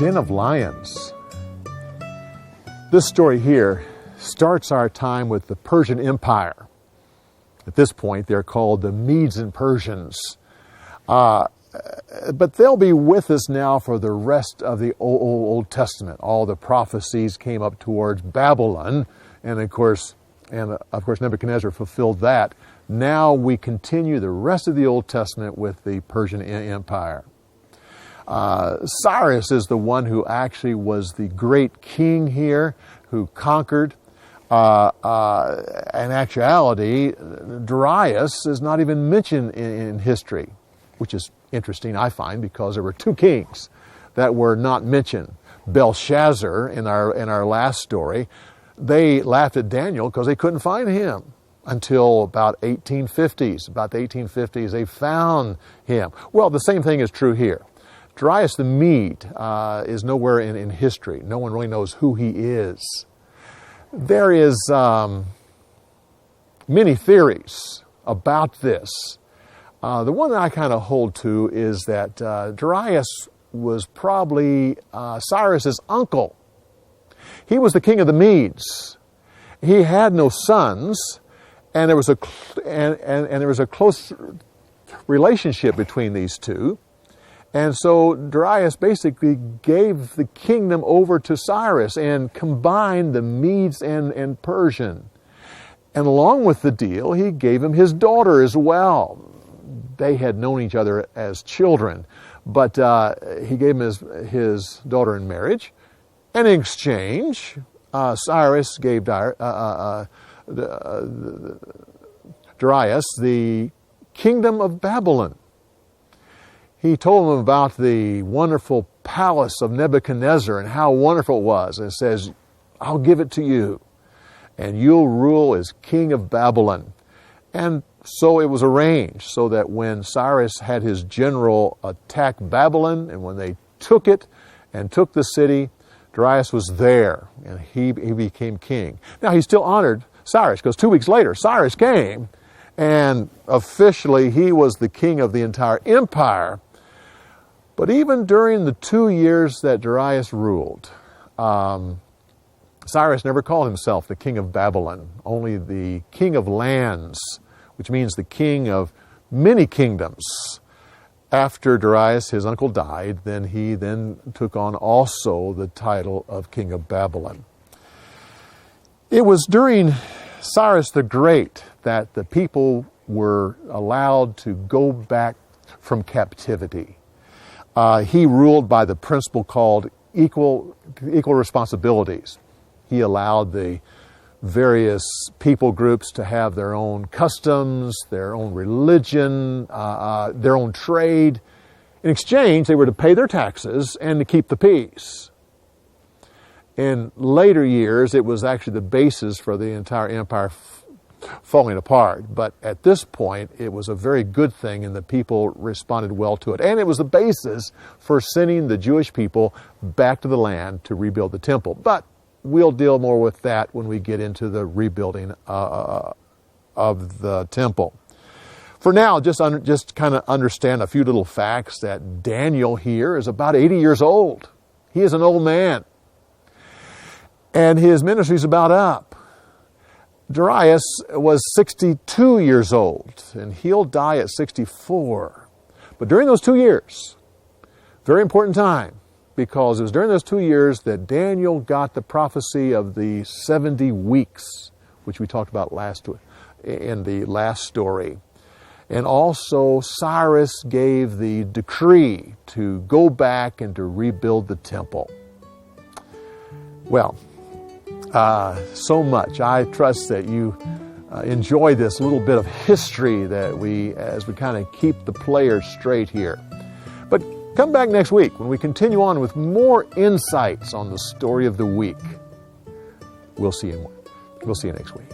Den of Lions. This story here starts our time with the Persian Empire. At this point, they're called the Medes and Persians. But they'll be with us now for the rest of the Old Testament. All the prophecies came up towards Babylon, and of course Nebuchadnezzar fulfilled that. Now we continue the rest of the Old Testament with the Persian Empire. Cyrus is the one who actually was the great king here, who conquered. In actuality, Darius is not even mentioned in history, which is interesting, I find, because there were two kings that were not mentioned. Belshazzar, in our last story, they laughed at Daniel because they couldn't find him until about 1850s. About the 1850s, they found him. Well, the same thing is true here. Darius the Mede is nowhere in history. No one really knows who he is. There is many theories about this. The one that I kind of hold to is that Darius was probably Cyrus's uncle. He was the king of the Medes. He had no sons, and there was a close relationship between these two. And so Darius basically gave the kingdom over to Cyrus and combined the Medes and Persian. And along with the deal, he gave him his daughter as well. They had known each other as children, but he gave him his daughter in marriage. And in exchange, Cyrus gave Darius the kingdom of Babylon. He told him about the wonderful palace of Nebuchadnezzar and how wonderful it was. And it says, I'll give it to you, and you'll rule as king of Babylon. And so it was arranged so that when Cyrus had his general attack Babylon, and when they took it and took the city, Darius was there, and he became king. Now, he still honored Cyrus, because 2 weeks later, Cyrus came, and officially he was the king of the entire empire. But even during the 2 years that Darius ruled, Cyrus never called himself the king of Babylon, only the king of lands, which means the king of many kingdoms. After Darius, his uncle, died, then he took on also the title of king of Babylon. It was during Cyrus the Great that the people were allowed to go back from captivity. He ruled by the principle called equal responsibilities. He allowed the various people groups to have their own customs, their own religion, their own trade. In exchange, they were to pay their taxes and to keep the peace. In later years, it was actually the basis for the entire empire falling apart. But at this point, it was a very good thing, and the people responded well to it. And it was the basis for sending the Jewish people back to the land to rebuild the temple. But we'll deal more with that when we get into the rebuilding of the temple. For now, just kind of understand a few little facts that Daniel here is about 80 years old. He is an old man. And his ministry is about up. Darius was 62 years old, and he'll die at 64. But during those 2 years, very important time, because it was during those 2 years that Daniel got the prophecy of the 70 weeks, which we talked about in the last story. And also Cyrus gave the decree to go back and to rebuild the temple. Well, so much. I trust that you enjoy this little bit of history as we kind of keep the players straight here. But come back next week when we continue on with more insights on the story of the week. We'll see you next week.